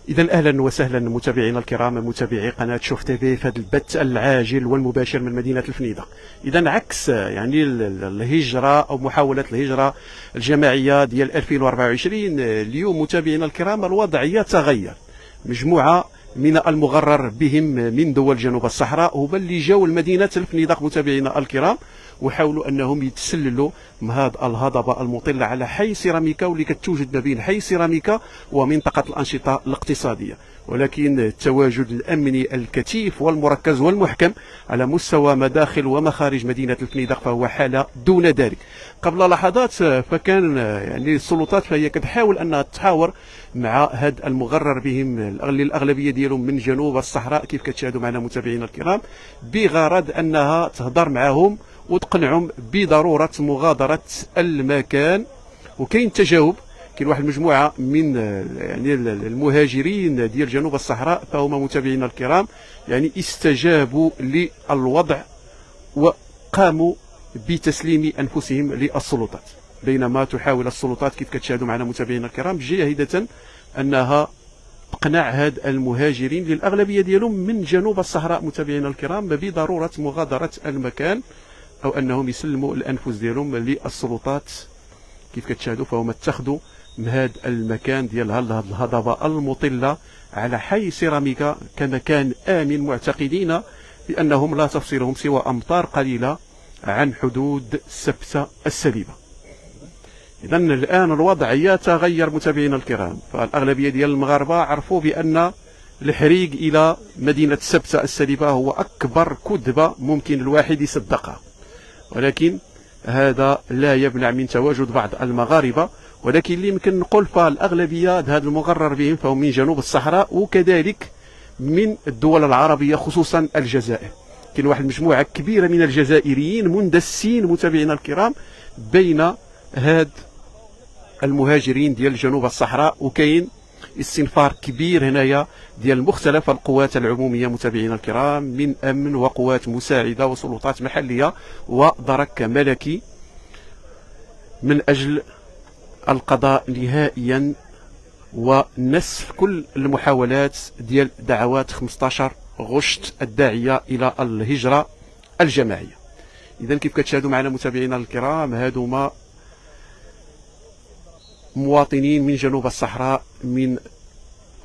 إذا أهلا وسهلا متابعينا الكرام، متابعي قناة شوف تيفي في هذا البث العاجل والمباشر من مدينة الفنيدق. إذا عكس يعني الهجرة أو محاولة الهجرة الجماعية ديال 2024، اليوم متابعينا الكرام الوضع يتغير. مجموعة من المغرر بهم من دول جنوب الصحراء هما اللي جاوا لمدينة الفنيدق متابعينا الكرام، وحاولوا انهم يتسللوا من هذه الهضبه المطله على حي سيراميكا، واللي كتوجد ما بين حي سيراميكا ومنطقه الانشطه الاقتصاديه. ولكن التواجد الامني الكثيف والمركز والمحكم على مستوى مداخل ومخارج مدينه الفنيدق فهو حاله دون ذلك. قبل لحظات فكان يعني السلطات فهي كتحاول انها تحاور مع هاد المغرر بهم اللي الاغلبيه ديالهم من جنوب الصحراء، كيف كتشاهدوا معنا متابعينا الكرام، بغرض انها تهضر معهم وتقنعهم بضروره مغادره المكان. وكاين تجاوب، كاين واحد المجموعه من يعني المهاجرين ديال جنوب الصحراء فهما متابعينا الكرام يعني استجابوا للوضع وقاموا بتسليم انفسهم للسلطات، بينما تحاول السلطات كيف كتشاهدوا معنا متابعينا الكرام جاهده انها تقنع هاد المهاجرين للاغلبيه ديالهم من جنوب الصحراء متابعينا الكرام بضروره مغادره المكان، او انهم يسلموا الانفس ديالهم للسلطات. كيف كتشاهدوا فهم اتخذوا من هذا المكان ديال الهضبه المطله على حي سيراميكا كمكان امن، معتقدين بانهم لا تفصلهم سوى امتار قليله عن حدود سبته السليبه. اذا الان الوضع يتغير متابعينا الكرام، فالاغلبيه ديال المغاربه عرفوا بان الحريق الى مدينه سبته السليبه هو اكبر كذبه ممكن الواحد يصدقها، ولكن هذا لا يمنع من تواجد بعض المغاربه. ولكن اللي يمكن نقول فالاغلبيه هذا المغرر بهم فهم من جنوب الصحراء وكذلك من الدول العربيه خصوصا الجزائر. كاين واحد المجموعه كبيره من الجزائريين مندسين متابعينا الكرام بين هاد المهاجرين ديال جنوب الصحراء، وكاين استنفار كبير هنايا ديال مختلف القوات العموميه متابعينا الكرام من امن وقوات مساعده وسلطات محليه ودرك ملكي من اجل القضاء نهائيا ونسف كل المحاولات ديال دعوات 15 غشت الداعيه الى الهجره الجماعيه. اذا كيف كتشاهدوا معنا متابعينا الكرام هادوما مواطنين من جنوب الصحراء، من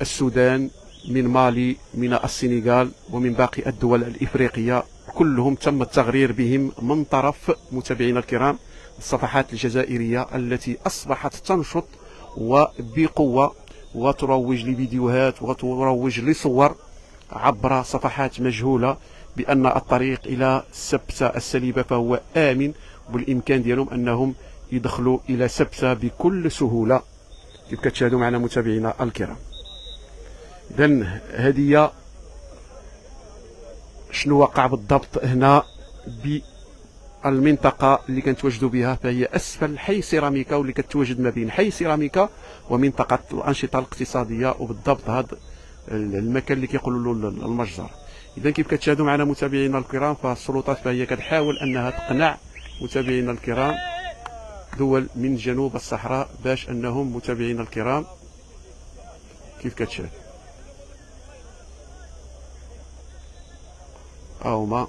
السودان، من مالي، من السنغال، ومن باقي الدول الإفريقية، كلهم تم التغرير بهم من طرف متابعينا الكرام الصفحات الجزائرية التي أصبحت تنشط وبقوة وتروج لفيديوهات وتروج لصور عبر صفحات مجهولة بأن الطريق إلى سبته السليبة فهو آمن، بالإمكان ديالهم أنهم يدخلوا الى سبته بكل سهوله كيف كتشاهدوا معنا متابعينا الكرام. اذا هذه شنو وقع بالضبط هنا بالمنطقه اللي كنتواجدوا بها، فهي اسفل حي سيراميكا، واللي كتواجد ما بين حي سيراميكا ومنطقه الانشطه الاقتصاديه، وبالضبط هذا المكان اللي كيقولوا له المجزر. اذا كيف كتشاهدوا معنا متابعينا الكرام فالسلطات فهي كتحاول انها تقنع متابعينا الكرام دول من جنوب الصحراء باش انهم متابعينا الكرام كيف كتشاهد هاهما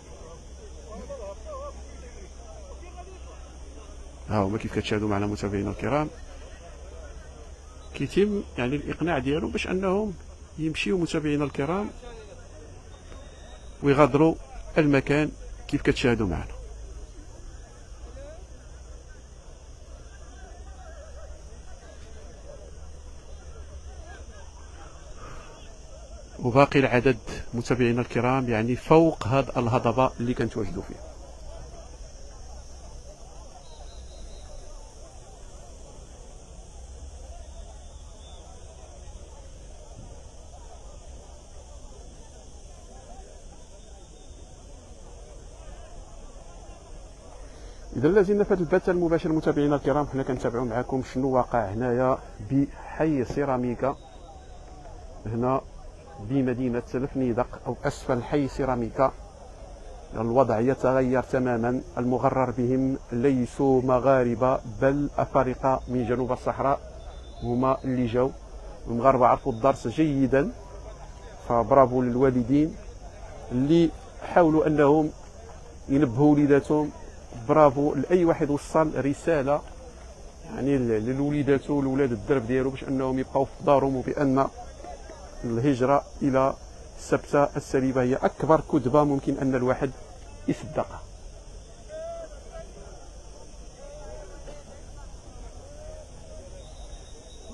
كيف كتشاهدوا معنا متابعينا الكرام كيتم يعني الاقناع ديالهم باش انهم يمشيوا متابعينا الكرام ويغادروا المكان كيف كتشاهدوا معنا. وباقي العدد متابعينا الكرام يعني فوق هذه الهضبه اللي كنتواجدوا فيها. اذا لازلنا في هذا البث المباشر متابعينا الكرام، حنا كنتابعوا معكم شنو واقع هنايا بحي سيراميكا هنا بمدينة الفنيدق أو أسفل حي سيراميكا. الوضع يتغير تماما، المغرر بهم ليسوا مغاربة بل أفارقة من جنوب الصحراء هما اللي جاوا المغاربه عرفوا الدرس جيدا، فبرافو للوالدين اللي حاولوا انهم ينبهوا وليداتهم. برافو لاي واحد وصل رساله يعني لوليداتو ولولاد الدرب ديالو باش انهم يبقاو في دارهم، وبان الهجره الى السبته السليمه هي اكبر كذبه ممكن ان الواحد يصدقها.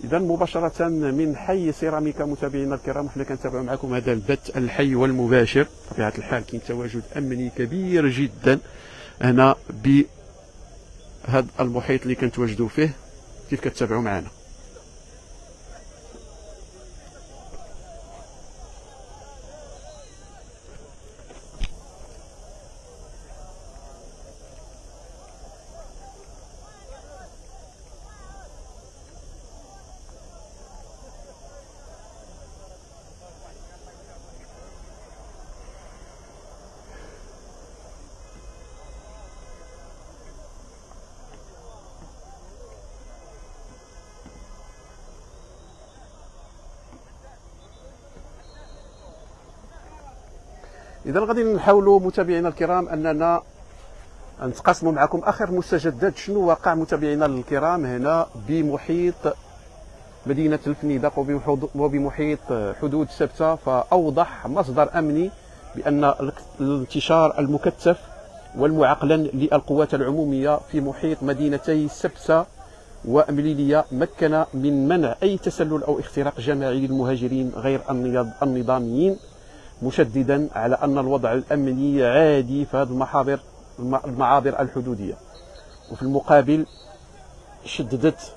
اذا مباشره من حي سيراميكا متابعينا الكرام، حنا كنتابعوا معكم هذا البث الحي والمباشر. بطبيعه الحال كاين تواجد امني كبير جدا هنا بهذا المحيط اللي كنتواجدوا فيه، كيف كتتابعوا معنا. اذا غادي نحاولوا متابعينا الكرام اننا نتقاسموا معكم اخر مستجدات شنو واقع متابعينا الكرام هنا بمحيط مدينه الفنيدق وبمحيط حدود سبته. فاوضح مصدر امني بان الانتشار المكثف والمعقلن للقوات العموميه في محيط مدينتي سبته ومليليه مكن من منع اي تسلل او اختراق جماعي للمهاجرين غير النظاميين، مشددا على ان الوضع الامني عادي في هذه المعابر الحدوديه. وفي المقابل شددت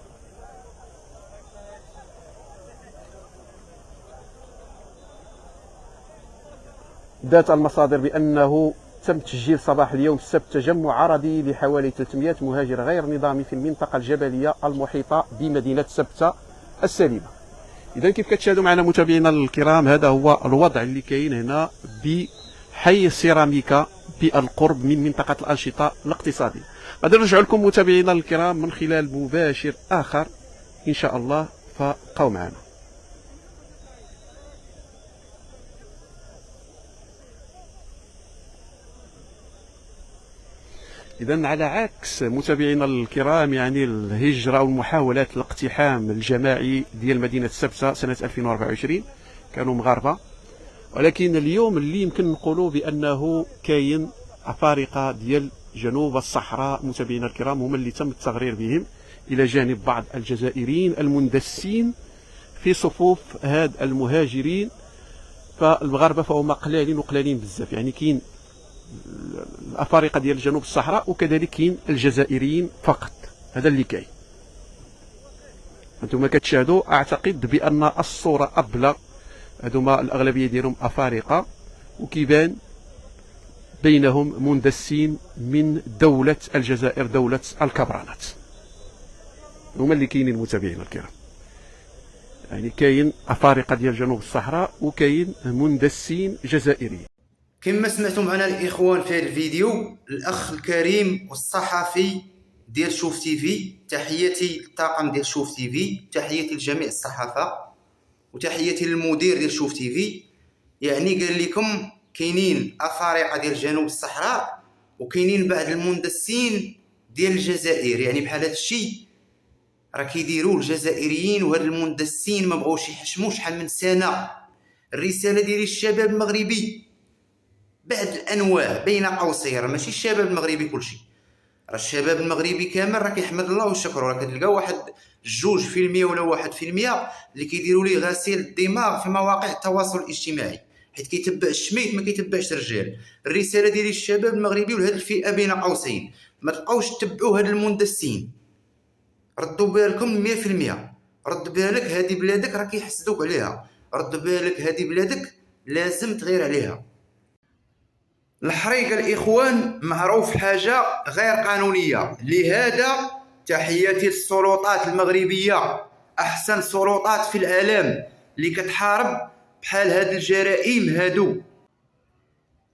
ذات المصادر بانه تم تسجيل صباح اليوم السبت تجمع عرضي لحوالي 300 مهاجر غير نظامي في المنطقه الجبليه المحيطه بمدينه سبته السليمه. اذا كيف كتشاهدوا معنا متابعينا الكرام، هذا هو الوضع اللي كاين هنا بحي السيراميكا بالقرب من منطقه الانشطه الاقتصاديه. غادي نرجع لكم متابعينا الكرام من خلال مباشر اخر ان شاء الله، فبقوا معنا. إذا على عكس متابعينا الكرام يعني الهجرة والمحاولات الاقتحام الجماعي ديال مدينة سبته سنة 2024 كانوا مغاربة، ولكن اليوم اللي يمكن نقولوا بأنه كاين أفارقة ديال جنوب الصحراء متابعينا الكرام هما اللي تم التغرير بهم، إلى جانب بعض الجزائريين المندسين في صفوف هاد المهاجرين. فالمغاربة فهم قلالين بزاف، يعني كاين الافارقه ديال جنوب الصحراء وكذلك كاين الجزائريين فقط. هذا اللي كاين. انتم كتشاهدوا اعتقد بان الصوره ابلغ، هذوما الاغلبيه ديالهم افارقه وكيبان بينهم مندسين من دوله الجزائر، دوله الكبرانات، هما اللي كاينين متابعينا الكرام. يعني كاين افارقه ديال جنوب الصحراء وكاين مندسين جزائريين. كما سمعتوا معنا الاخوان في هذا الفيديو، الاخ الكريم والصحفي ديال شوف تي في، تحياتي للطاقم ديال شوف تي في، تحياتي لجميع الصحافه وتحياتي للمدير ديال شوف تي في. يعني قال لكم كاينين افارقه ديال جنوب الصحراء وكاينين بعض المندسين ديال الجزائر، يعني بحال هذا الشيء راه كيديروا الجزائريين وهاد المندسين ما بغاوش يحشموا شحال من سنه. الرساله ديال الشباب المغربي بعض الانواع بين قوسين، راه ماشي الشباب المغربي كلشي، راه الشباب المغربي كامل راه كيحمد الله والشكر، راه كتلقى واحد 2% ولا 1% اللي كيديروا ليه غسيل الدماغ في مواقع التواصل الاجتماعي، حيت كيتبع الشميت ما كيتبعش الرجال. الرساله ديال الشباب المغربي ولهاد الفئه بين قوسين، ما تبقاوش تتبعوا هاد المندسين، ردوا بالكم 100%. رد بالك هذه بلادك راه كيحسدوك عليها، رد بالك هذه بلادك لازم تغير عليها. الحريق الاخوان معروف حاجه غير قانونيه، لهذا تحياتي للسلطات المغربيه، احسن سلطات في العالم اللي كتحارب بحال هاد الجرائم هادو،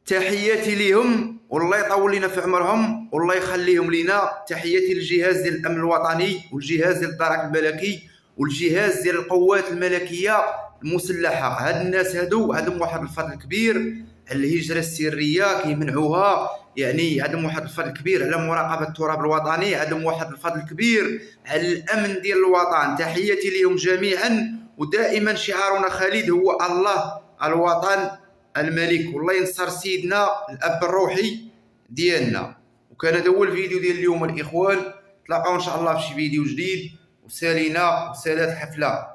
تحياتي ليهم والله يطول لنا في عمرهم والله يخليهم لينا. تحياتي للجهاز ديال الامن الوطني والجهاز ديال الدرك الملكي والجهاز ديال القوات الملكيه المسلحه. هاد الناس هادو عندهم واحد الفضل كبير على الهجره السريه، كيمنعوها، يعني عندهم واحد الفضل كبير على مراقبه التراب الوطني، عندهم واحد الفضل كبير على الامن ديال الوطن. تحياتي لهم جميعا، ودائما شعارنا خالد هو الله الوطن الملك، والله ينصر سيدنا الاب الروحي ديالنا. وكان هذا هو الفيديو ديال اليوم الاخوان، تلاقاو ان شاء الله في شي فيديو جديد، وسالينا وسالات حفله.